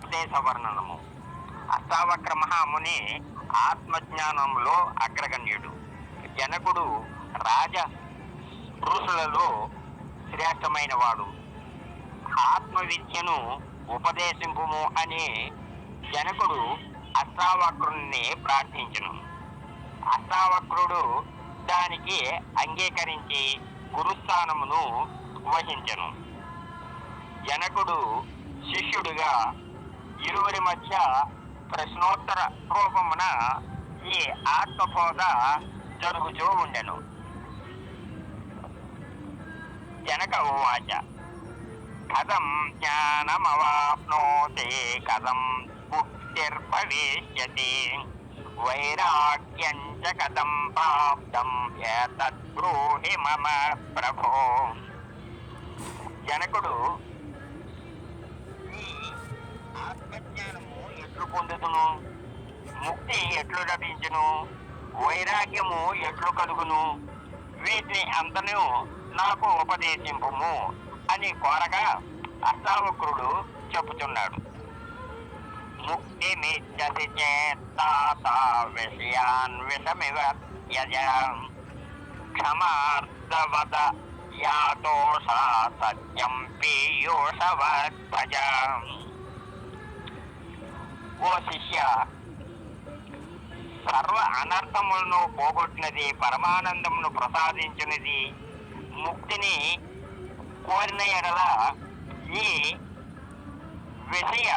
ఉపదేశ వర్ణనము. అష్టావక్ర మహాముని ఆత్మజ్ఞానంలో అగ్రగణ్యుడు. జనకుడు రాజ ఋషులలో శ్రేష్టమైన వాడు. ఆత్మ విద్యను ఉపదేశింపుము అని జనకుడు అష్టావక్రుణ్ణి ప్రార్థించును. అష్టావక్రుడు దానికి అంగీకరించి గురుస్థానమును వహించెను. జనకుడు శిష్యుడిగా ఇరువురి మధ్య ప్రశ్నోత్తర రూపమున ఈ ఆత్మబోధ జరుగుతూ ఉండెను. జనక ఉవాచ కథం జ్ఞానమవాప్నోతి కథం ముక్తిర్భవిష్యతి వైరాగ్యం చ కథం ప్రాప్తం ఏతద్బ్రూహి మమ ప్రభో. జనకుడు ఈ ఆత్మజ్ఞానము ఎట్లు పొందుతును, ముక్తి ఎట్లు లభించును, వైరాగ్యము ఎట్లు కలుగును, వీటిని అంతను నాకు ఉపదేశింపుము అని కోరగా అష్టావక్రుడు చెప్పుచున్నాడు. ముక్తి మిచ్చసి చేత్తాత విషయాన్ విషమివ యజ క్షమార్థవద యాతోష సత్యం పీయూషవద్భజ. ఓ శిష్య, సర్వ అనర్థములను పోగొట్టినది, పరమానందమును ప్రసాదించినది, ముక్తిని కోరిన ఎడల ఈ విషయ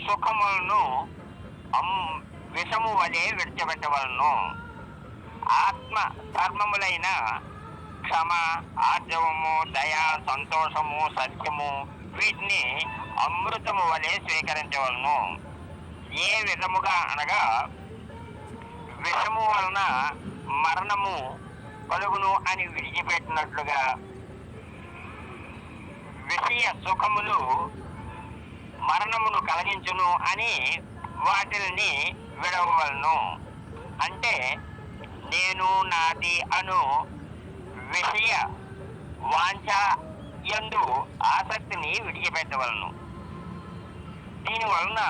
సుఖములను విషము వలె విడిచిపెట్టవలను. ఆత్మ ధర్మములైన క్షమ, ఆర్జవము, దయ, సంతోషము, సత్యము వీటిని అమృతము వలె స్వీకరించవలను. ఏ విధముగా అనగా విషము వలన మరణము కలుగును అని విడిచిపెట్టినట్లుగా విషయ సుఖములు మరణమును కలిగించును అని వాటిని విడవలను. అంటే నేను, నాది అను విషయ వాంఛ యందు ఆసక్తిని విడిచిపెట్టవలను. దీని వలన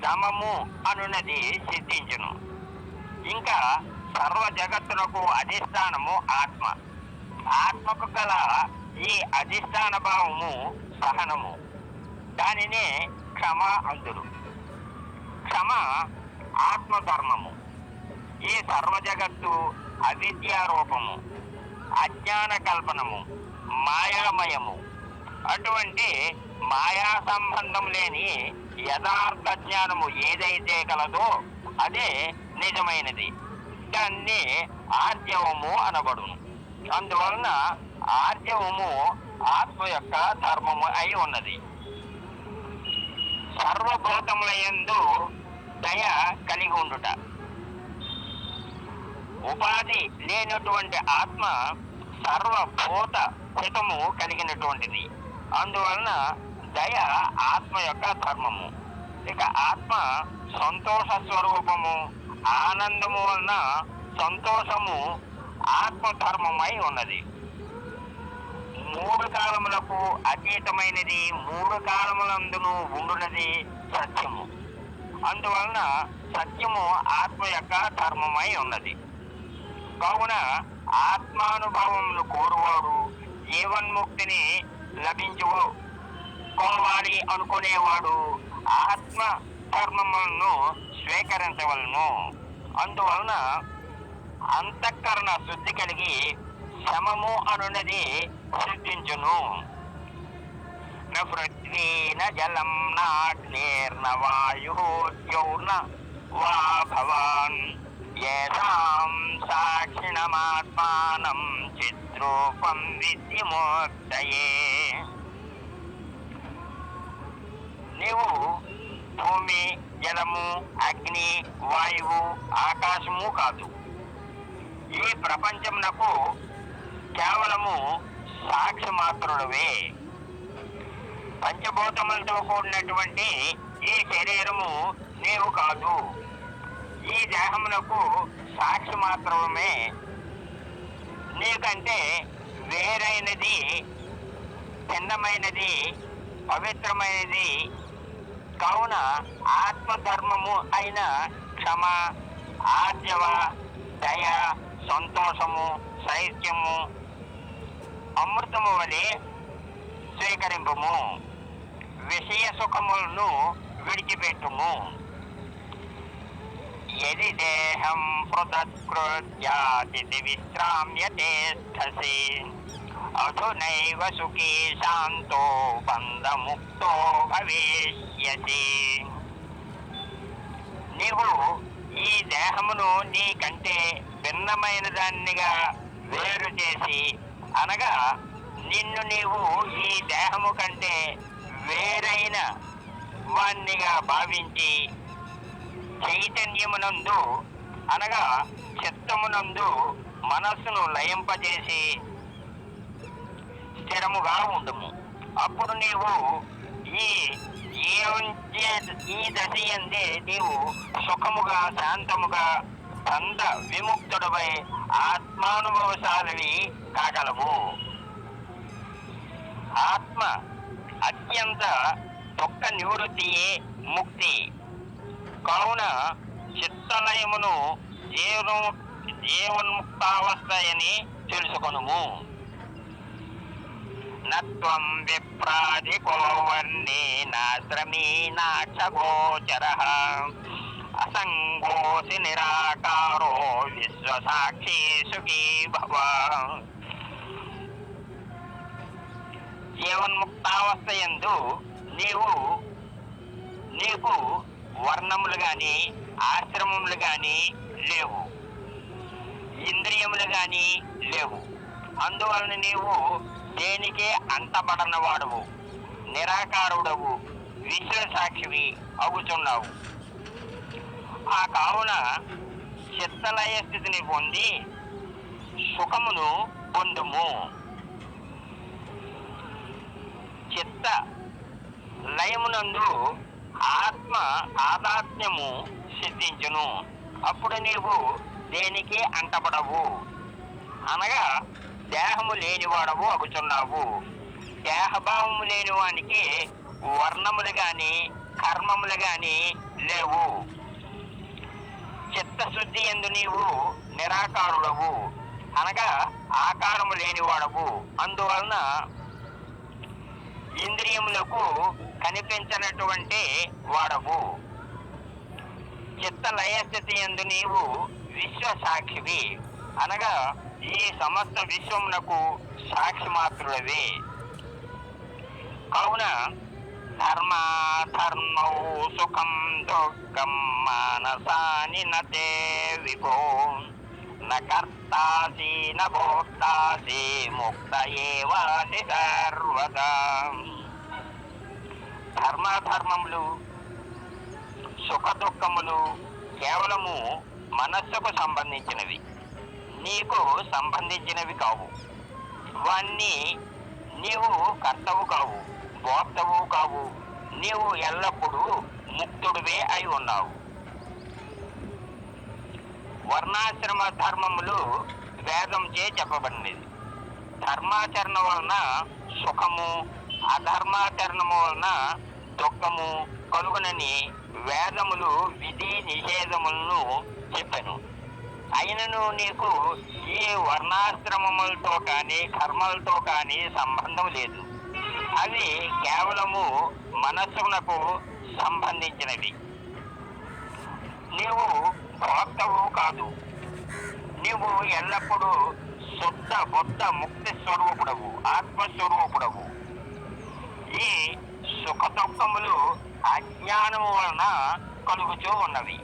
దమము అనున్నది సిద్ధించును. ఇంకా సర్వ జగత్తునకు అధిష్టానము ఆత్మ. ఆత్మకు గల ఈ అధిష్టాన భావము సహనము. దానినే క్షమ అందురు. క్షమ ఆత్మధర్మము. ఈ సర్వ జగత్తు అవిద్యారూపము, అజ్ఞాన కల్పనము, మాయామయము. అటువంటి మాయా సంబంధం లేని యథార్థ జ్ఞానము ఏదైతే కలదో అదే నిజమైనది. దాన్ని ఆర్జవము అనబడును. అందువలన ఆర్జవము ఆత్మ యొక్క ధర్మము అయి ఉన్నది. సర్వభూతములయందు దయ కలిగి ఉండుట. ఉపాధి లేనటువంటి ఆత్మ సర్వభూత హితము కలిగినటువంటిది. అందువలన దయ ఆత్మ యొక్క ధర్మము. ఇక ఆత్మ సంతోష స్వరూపము. ఆనందము వలన సంతోషము ఆత్మధర్మమై ఉన్నది. మూడు కాలములకు అతీతమైనది, మూడు కాలములందును ఉండునది సత్యము. అందువలన సత్యము ఆత్మ యొక్క ధర్మమై ఉన్నది. కావున ఆత్మానుభవమును కోరువాడు, జీవన్ముక్తిని లభించుకోవాలి అనుకునేవాడు ఆత్మ ధర్మములను స్వీకరించవలను. అందువలన అంతఃకరణ శుద్ధి కలిగి శమము అనున్నది సిద్ధించును. న పృథ్వీ న జలం నాగ్నిర్న వాయు ద్యౌర్న వా భవాన్ యేషాం సాక్షిణమాత్మానం చిద్రూపం విద్ధి మోక్షయే. నీవు భూమి, జలము, అగ్ని, వాయువు, ఆకాశము కాదు. ఈ ప్రపంచమునకు కేవలము సాక్షి మాత్రుడవే. పంచభూతములతో కూడినటువంటి ఈ శరీరము నీవు కాదు. ఈ దేహమునకు సాక్షి మాత్రమే. నీకంటే వేరైనది, భిన్నమైనది, పవిత్రమైనది కావున ఆత్మధర్మము అయిన క్షమ, ఆర్జవ, దయ, సంతోషము, సైత్యము అమృతము వలె స్వీకరింపము. విషయ సుఖములను విడిచిపెట్టుము. యది దేహం పృథక్కృత్యాతి విశ్రామ్యతే స్థసి అధునైవ సుఖీ శాంతో బంధముక్తో భవిష్యతి. నీవు ఈ దేహమును నీ కంటే భిన్నమైన దానిగా వేరు చేసి, అనగా నిన్ను నీవు ఈ దేహము కంటే వేరైన వాణ్ణిగా భావించి చైతన్యమునందు అనగా చిత్తమునందు మనస్సును లయింపజేసి స్థిరముగా ఉండుము. అప్పుడు నీవు ఈ దశయందే నీవు సుఖముగా, శాంతముగా, బంధ విముక్తుడపై ఆత్మానుభవశాలివి కాగలవు. ఆత్మ అత్యంత దుఃఖ నివృత్తియే ముక్తి. కావున చిత్తలయమును జీవన్ముక్తావస్థయని తెలుసుకొనుము. నత్వం విప్రాధికో వర్ణే నాశ్రమీ నాక్షగోచరః అసంగోసి నిరాకారో విశ్వసాక్షి సుఖీ భవ. జీవన్ముక్తావస్థయందు నీకు వర్ణములు గాని, ఆశ్రమములు గాని లేవు, ఇంద్రియములు గాని లేవు. అందువలన నీవు దేనికే అంటబడన వాడవు, నిరాకారుడవు, విశ్వసాక్షివి అవుతున్నావు. ఆ కావున చిత్తలయ స్థితిని పొంది సుఖమును పొందుము. చిత్త లయమునందు ఆత్మ ఆదాత్మ్యము సిద్ధించును. అప్పుడు నీవు దేనికి అంటపడవు, అనగా దేహము లేనివాడవు అగుచున్నావు. దేహభావము లేని వానికి వర్ణములు గాని, కర్మములు గాని లేవు. చిత్తశుద్ధి యందు నీవు నిరాకారుడవు, అనగా ఆకారము లేనివాడవు. అందువలన ఇంద్రియములకు కనిపించినటువంటి వాడవు. చిత్త లయస్థితి యందు నీవు విశ్వసాక్షివి, అనగా ఈ సమస్త విశ్వమునకు సాక్షి మాత్రులవే. కావున ధర్మౌ సుఖం దుఃఖం మానసాని నతే విభో నర్తాసి నోక్తాసి ముక్త ఏవాసి సర్వదా. ధర్మాధర్మములు, సుఖ దుఃఖములు కేవలము మనస్సుకు సంబంధించినవి, నీకు సంబంధించినవి కావు. వాణ్ణి నీవు కర్తవు కావు, భోక్తవు కావు. నీవు ఎల్లప్పుడూ ముక్తుడివే అయి ఉన్నావు. వర్ణాశ్రమ ధర్మములు వేదంచే చెప్పబడినది. ధర్మాచరణ వలన సుఖము, అధర్మాచరణము వలన దుఃఖము కలుగునని వేదములు విధి నిషేధములను చెప్పాను. అయినను నీకు ఈ వర్ణాశ్రమములతో కానీ, కర్మలతో కానీ సంబంధం లేదు. అవి కేవలము మనస్సునకు సంబంధించినవి. నీవు భోక్తవు కాదు. నీవు ఎల్లప్పుడూ శుద్ధ బుద్ధ ముక్తి స్వరూపుడవు, ఆత్మస్వరూపుడవు. ఈ సుఖ దుఃఖములు అజ్ఞానము వలన కలుగుతూ ఉన్నవి.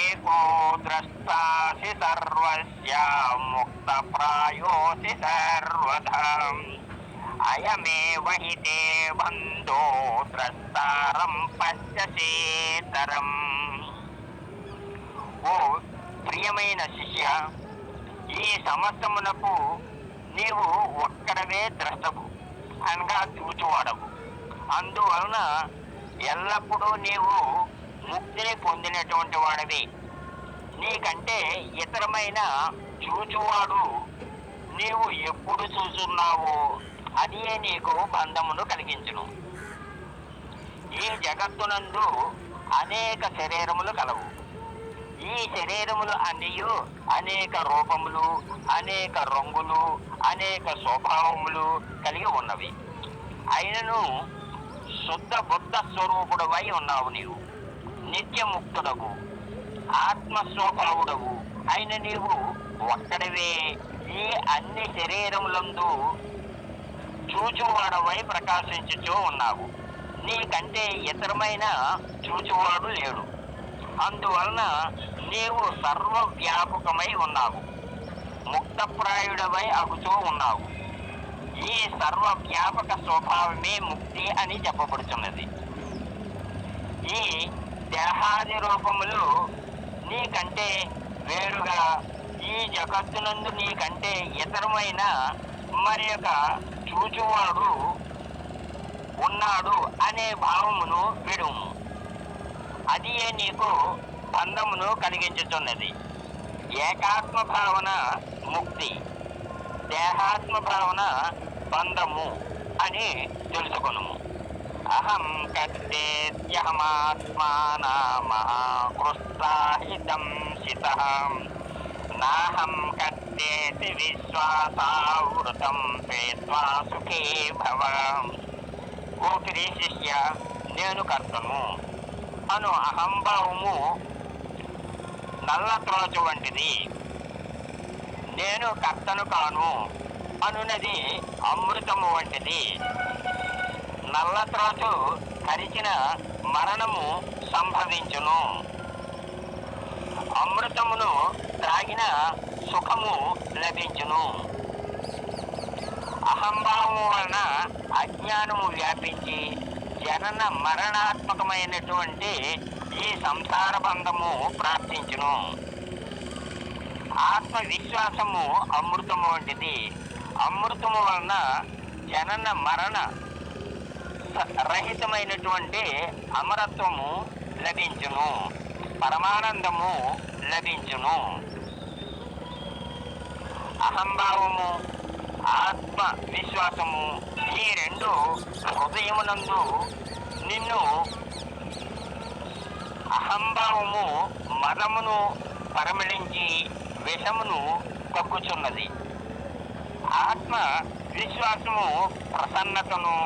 ఏకో ద్రష్టాసి సర్వస్య ముక్త ప్రాయోసి సర్వదా అయమేవ హితే బంధో ద్రష్టారం పశ్యసేతరం. ఓ ప్రియమైన శిష్య, ఈ సమస్తమునకు నీవు ఒక్కడవే ద్రష్టవు, అనగా చూచువాడవు. అందువలన ఎల్లప్పుడూ నీవు ముక్తిని పొందినటువంటి వాడవి. నీకంటే ఇతరమైన చూచువాడు నీవు ఎప్పుడు చూస్తున్నావో అదే నీకు బంధమును కలిగించును. ఈ జగత్తునందు అనేక శరీరములు కలవు. ఈ శరీరములు అన్నీ అనేక రూపములు, అనేక రంగులు, అనేక స్వభావములు కలిగి ఉన్నవి. అయినను శుద్ధ బుద్ధ స్వరూపుడవై ఉన్నావు. నీవు నిత్యముక్తుడవు, ఆత్మస్వభావుడవు అయిన నీవు ఒక్కడివే ఈ అన్ని శరీరములందు చూచువాడవై ప్రకాశించుచూ ఉన్నావు. నీకంటే ఇతరమైన చూచువాడు లేడు. అందువలన నీవు సర్వవ్యాపకమై ఉన్నావు, ముక్తప్రాయుడవై అగుతూ ఉన్నావు. ఈ సర్వవ్యాపక స్వభావమే ముక్తి అని చెప్పబడుతున్నది. ఈ దేహాది రూపములు నీకంటే వేరుగా, ఈ జగత్తునందు నీకంటే ఇతరమైన మరి యొక్క చూచువాడు ఉన్నాడు అనే భావమును విడుము. అదియే నీకు బంధమును కలిగించుతున్నది. ఏకాత్మ భావన ముక్తి, దేహాత్మ భావన బంధము అని తెలుసుకొను. అహం కర్తేత్యహమాత్మానామృస్తాహితం శితః నాహం కర్తేతి విశ్వాసావృతం పేత్వా సుఖే భవ. ఓ ప్రియ శిష్య, నేను కర్తను అను అహంభావము నల్ల త్రోచు వంటిది. నేను కర్తను కాను అనున్నది అమృతము వంటిది. నల్ల త్రోచు కరిచిన మరణము సంభవించును, అమృతమును త్రాగిన సుఖము లభించును. అహంభావము వలన అజ్ఞానము వ్యాపించి జనన మరణాత్మకమైనటువంటి ఈ సంసార బంధము ప్రాప్తించును. ఆత్మవిశ్వాసము అమృతము వంటిది. అమృతము వలన జనన మరణ రహితమైనటువంటి అమరత్వము లభించును, పరమానందము లభించును. అహంభావము, ఆత్మ విశ్వాసము ఈ రెండు హృదయమునందు నిన్ను అహంభావము మదమును పరిమళించి విషమును కక్కుచున్నది. ఆత్మ విశ్వాసము ప్రసన్నతను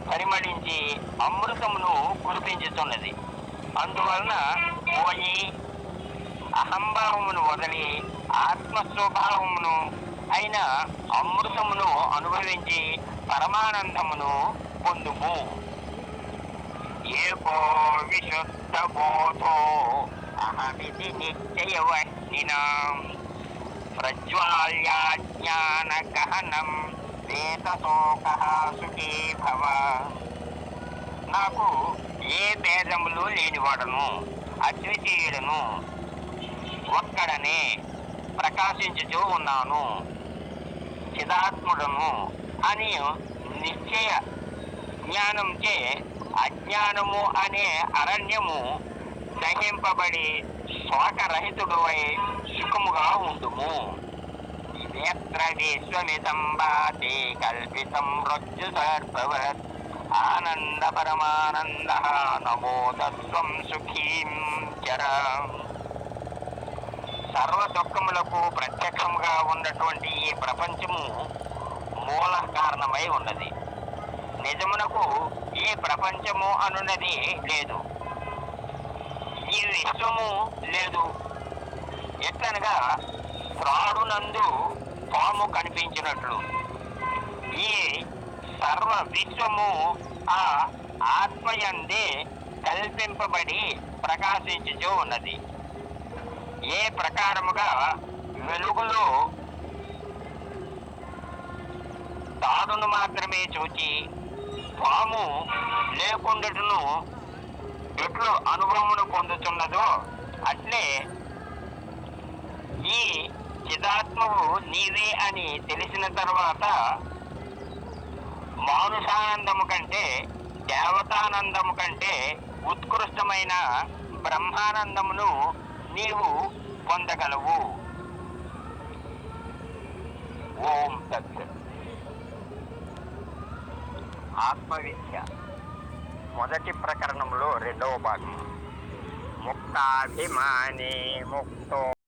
పరిమళించి అమృతమును కురిపించుతున్నది. అందువలన పోయి అహంభావమును వదిలి ఆత్మస్వభావమును అయిన అమృతమును అనుభవించి పరమానందమును పొందుము. ఏకో విశుద్ధ బోధో అహమితి నిశ్చయవహ్నినాం ప్రజ్వాల్య జ్ఞాన గహనం వేతశోకః సుఖీ భవ. నాకు ఏ భేదములు లేనివాడను, అద్వితీయుడను, ఒక్కడనే ప్రకాశించుతూ ఉన్నాను, చిదాత్ముడను అని నిశ్చయ జ్ఞానంచే అజ్ఞానము అనే అరణ్యము దహింపబడి శోకరహితుడై సుఖముగా ఉండుము. ఇదేత్ర విశ్వమిదం భాతి కల్పితం మృత్యు సర్వవత్ ఆనంద పరమానంద నమోదస్వం సుఖీం చర. సర్వ దుఃఖములకు ప్రత్యక్షముగా ఉన్నటువంటి ఈ ప్రపంచము మూల కారణమై ఉన్నది. నిజమునకు ఈ ప్రపంచము అనున్నది లేదు, ఈ విశ్వము లేదు. ఎట్లనగా త్రాడునందు పాము కనిపించినట్లు ఈ సర్వ విశ్వము ఆ ఆత్మయందే కల్పింపబడి ప్రకాశించుచూ ఉన్నది. ఏ ప్రకారముగా వెలుగులో తాడును మాత్రమే చూచి పాము లేకుండాను ఎట్లు అనుభవమును పొందుతున్నదో అట్లే ఈ చిదాత్మవు నీవే అని తెలిసిన తర్వాత మానుషానందము కంటే, దేవతానందము కంటే ఉత్కృష్టమైన బ్రహ్మానందమును నీవు పొందగలవు. ఓం తత్సత్. ఆత్మవిద్య మొదటి ప్రకరణంలో రెండవ భాగం. ముక్తాభిమాని ముక్తో